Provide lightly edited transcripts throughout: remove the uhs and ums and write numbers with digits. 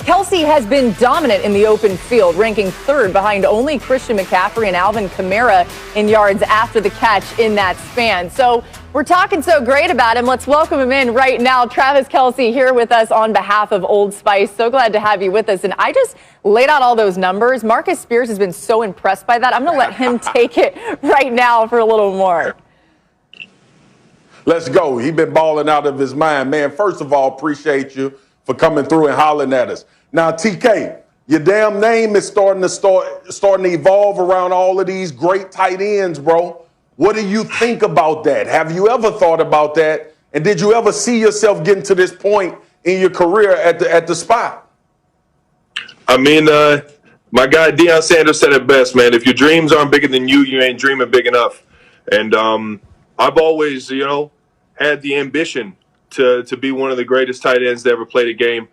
Kelce has been dominant in the open field, ranking third behind only Christian McCaffrey and Alvin Kamara in yards after the catch in that span. So we're talking so great about him. Let's welcome him in right now. Travis Kelce here with us on behalf of Old Spice. So glad to have you with us. And I just laid out all those numbers. Marcus Spears has been so impressed by that. I'm going to let him take it right now for a little more. Let's go. He's been balling out of his mind, man. First of all, appreciate you for coming through and hollering at us. Now, TK, your damn name is starting to evolve around all of these great tight ends, bro. What do you think about that? Have you ever thought about that? And did you ever see yourself getting to this point in your career at the spot? I mean, my guy Deion Sanders said it best, man. If your dreams aren't bigger than you, you ain't dreaming big enough. And I've always, had the ambition to be one of the greatest tight ends to ever play the game.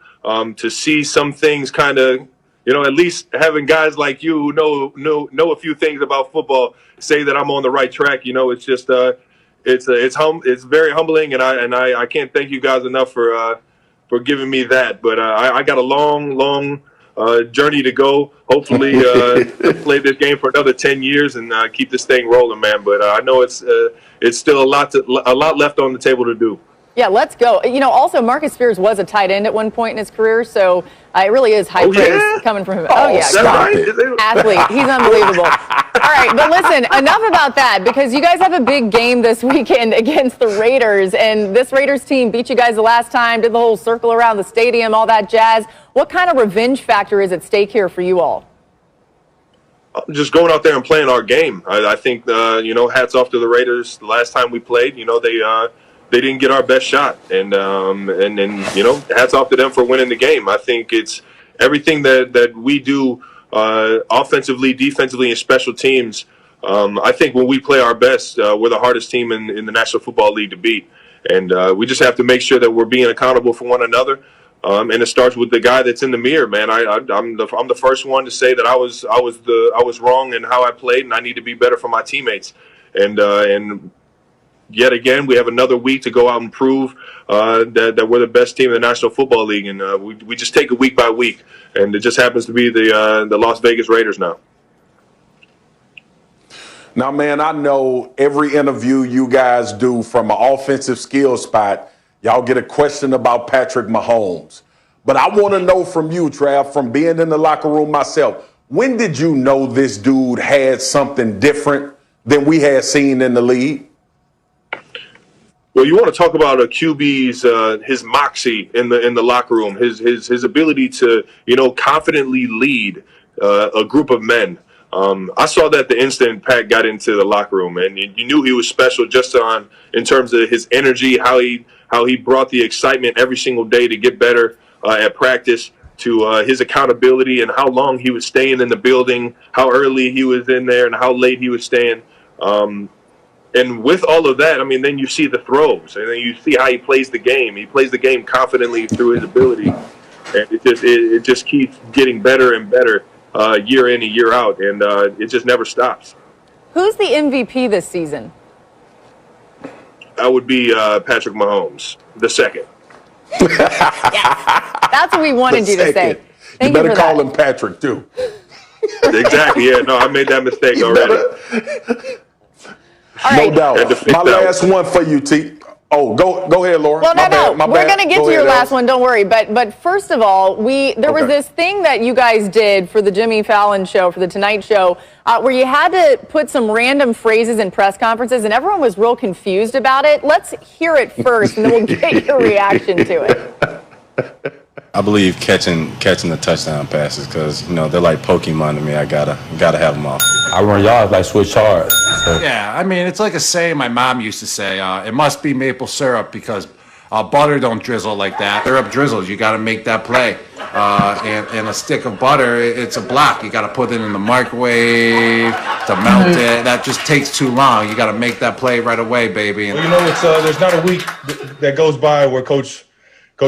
To see some things kind of, at least having guys like you who know a few things about football say that I'm on the right track. It's just it's very humbling, and I can't thank you guys enough for giving me that. But I got a long journey to go. Hopefully, play this game for another 10 years and keep this thing rolling, man. But I know it's still a lot left on the table to do. Yeah, let's go. Also, Marcus Spears was a tight end at one point in his career, so it really is high praise coming from him. Oh, yeah. Athlete. He's unbelievable. All right, but listen, enough about that, because you guys have a big game this weekend against the Raiders, and this Raiders team beat you guys the last time, did the whole circle around the stadium, all that jazz. What kind of revenge factor is at stake here for you all? Just going out there and playing our game. I think, hats off to the Raiders. The last time we played, they didn't get our best shot, and hats off to them for winning the game. I think it's everything that we do offensively, defensively, and special teams. I think when we play our best, we're the hardest team in the National Football League to beat, and we just have to make sure that we're being accountable for one another. And it starts with the guy that's in the mirror, man. I'm the first one to say that I was wrong in how I played, and I need to be better for my teammates. And yet again, we have another week to go out and prove that we're the best team in the National Football League, and we just take it week by week. And it just happens to be the Las Vegas Raiders now. Now, man, I know every interview you guys do from an offensive skill spot, y'all get a question about Patrick Mahomes. But I want to know from you, Trav, from being in the locker room myself, when did you know this dude had something different than we had seen in the league? Well, you want to talk about a QB's his moxie in the locker room, his ability to confidently lead a group of men. I saw that the instant Pat got into the locker room, and you knew he was special just in terms of his energy, how he brought the excitement every single day to get better at practice, to his accountability and how long he was staying in the building, how early he was in there, and how late he was staying. And with all of that, then you see the throws, and then you see how he plays the game. He plays the game confidently through his ability, and it just keeps getting better and better year in and year out, and it just never stops. Who's the MVP this season? That would be Patrick Mahomes, the second. Yes, that's what we wanted you to say. You better call him Patrick too. Exactly. Yeah. No, I made that mistake already. Right. No doubt. My last one for you, T. Oh, go ahead, Laura. Well, no. We're going to get to your last one. Don't worry. But first of all, there was this thing that you guys did for the Jimmy Fallon show, for the Tonight Show, where you had to put some random phrases in press conferences, and everyone was real confused about it. Let's hear it first, and then we'll get your reaction to it. I believe catching the touchdown passes, because they're like Pokemon to me. I gotta have them all. I run yards like switch hard. So. Yeah, it's like a saying my mom used to say. It must be maple syrup because butter don't drizzle like that. Syrup drizzles. You got to make that play. And a stick of butter, it's a block. You got to put it in the microwave to melt it. That just takes too long. You got to make that play right away, baby. Well, it's there's not a week that goes by where Coach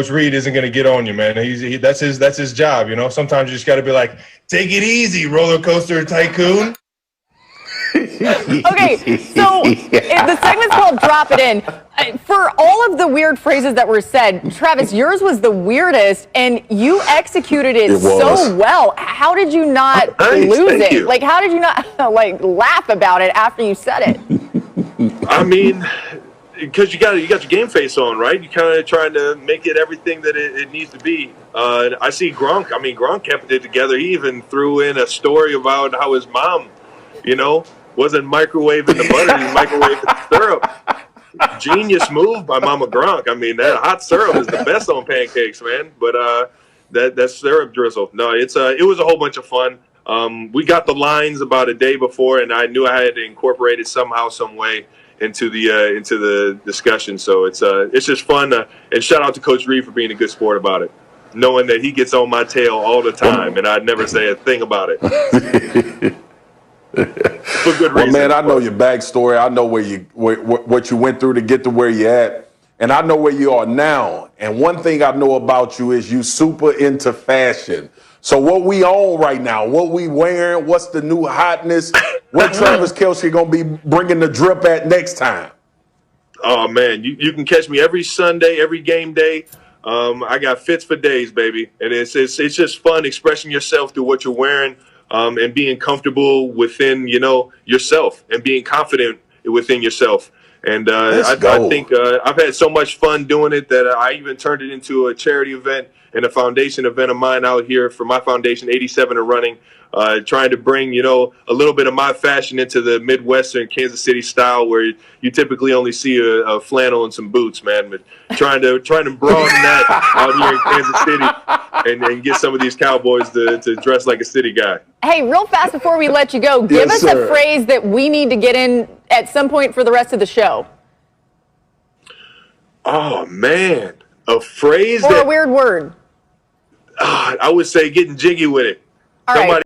Reed isn't going to get on you, man. That's his job, Sometimes you just got to be like, take it easy, roller coaster tycoon. Okay, so the segment's called Drop It In. For all of the weird phrases that were said, Travis, yours was the weirdest, and you executed it so well. How did you not lose it? Like, how did you not laugh about it after you said it? I mean, because you got your game face on, right? You kind of trying to make it everything that it needs to be. I see Gronk. I mean, Gronk kept it together. He even threw in a story about how his mom, wasn't microwaving the butter, he microwaved the syrup. Genius move by Mama Gronk. I mean, that hot syrup is the best on pancakes, man. But that syrup drizzle, no, it was a whole bunch of fun. We got the lines about a day before, and I knew I had to incorporate it somehow, some way into the discussion. So it's just fun. And shout out to Coach Reed for being a good sport about it, knowing that he gets on my tail all the time, and I'd never say a thing about it. For good reason. Well, man, I know your backstory. I know what you went through to get to where you're at, and I know where you are now. And one thing I know about you is you super into fashion. So what we on right now? What we wearing? What's the new hotness? What Travis Kelce gonna be bringing the drip at next time? Oh man, you can catch me every Sunday, every game day. I got fits for days, baby, and it's just fun expressing yourself through what you're wearing. And being comfortable within, yourself, and being confident within yourself. And I think I've had so much fun doing it that I even turned it into a charity event and a foundation event of mine out here for my foundation, 87 and running, trying to bring, a little bit of my fashion into the Midwestern Kansas City style where you typically only see a flannel and some boots, man. But trying to broaden that out here in Kansas City and get some of these Cowboys to dress like a city guy. Hey, real fast before we let you go, give us a phrase that we need to get in at some point for the rest of the show. Oh, man. A phrase or a weird word. I would say getting jiggy with it. All right.